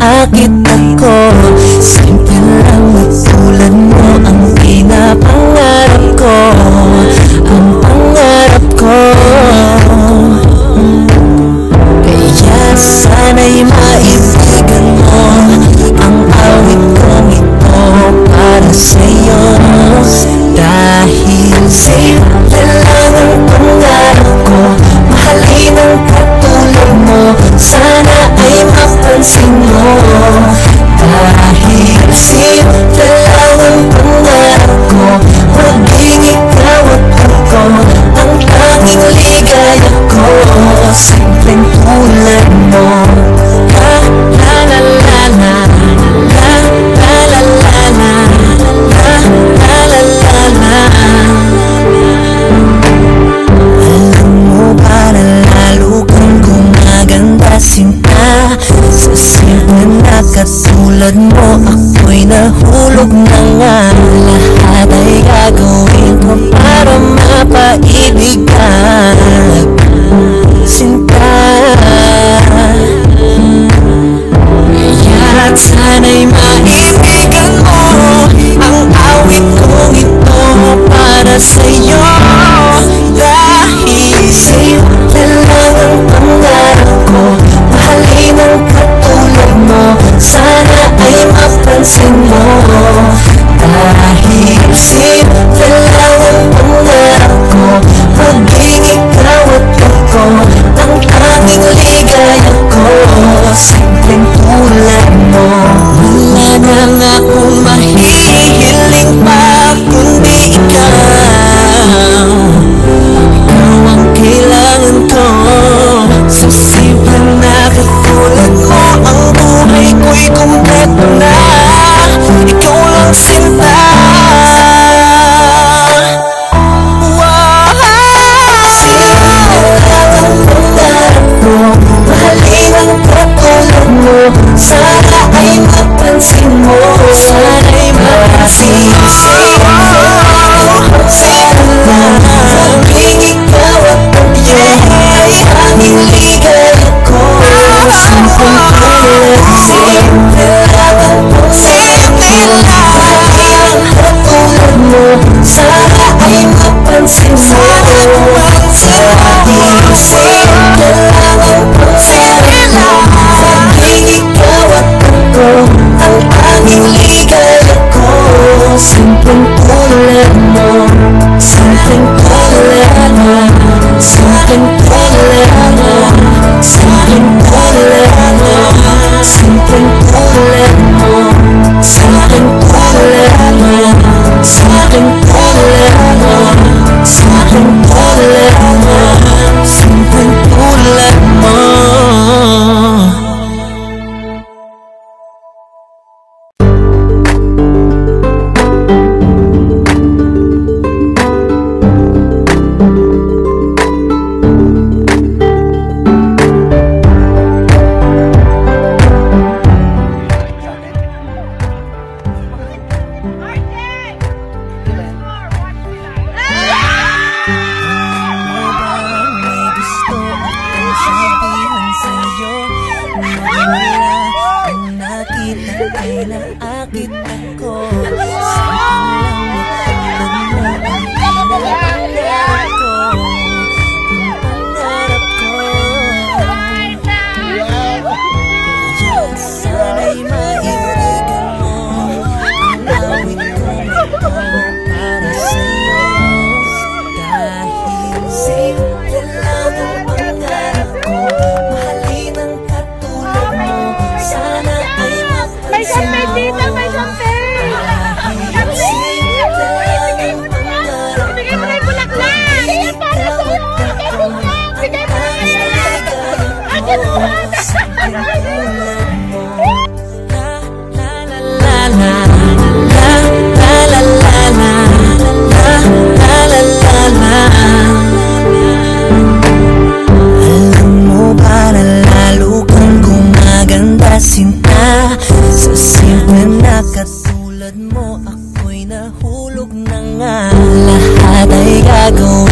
naakit ako. Simple lang at tulad mo ang pinapangarap ko, ang pangarap ko. Kaya sana'y maibigan mo ang awit kong ito para sa'yo. Dahil simple lang ang pangarap ko, mahalin ang katulad mo, sana ay mapansin mo. Dahil simple lang ang pangarap ko, maging ikaw at ako ang tanging ligaya ko. Simpleng tulad mo. La la la la la, la la la la la, la la la la la. Alam mo ba na lalo kang gumaganda, sinta? Sa simple na katulad mo, ako'y nahulog na nga. Lahat ay gagawin ko para mapaibig ka, sinta. Kaya't sana'y maibigan mo ang awit kong ito para sa'yo. Dahil simple lang ang pangarap ko, mahalin ang katulad mo, sana ay mapansin mo. Dahil simple lang ang pangarap ko, maging ikaw at ako ang tanging ligaya ko. Simpleng tulad mo. Wala na nga akong mahihiling pa kundi ikaw. Ikaw ang kailangan ko. Sa simple na katulad mo, ang buhay ko'y kumpleto na. Ikaw lang sinta. Sana ay mapansin mo, sana'y mapansin mo. Maging ikaw at ako ay tanging ligaya ko. Simple lang ang katulad mo, sana ay mapansin mo. Dahil simple lang ang ang tanging ligaya ko. Simpleng tulad mo, simpleng tulad mo, simpleng tulad mo, simpleng tulad mo, simpleng tulad mo, simpleng tulad mo, simpleng tulad mo, simpleng tulad mo, simpleng tulad mo. Katulad mo, ako'y nahulog na nga. Lahat ay gagawin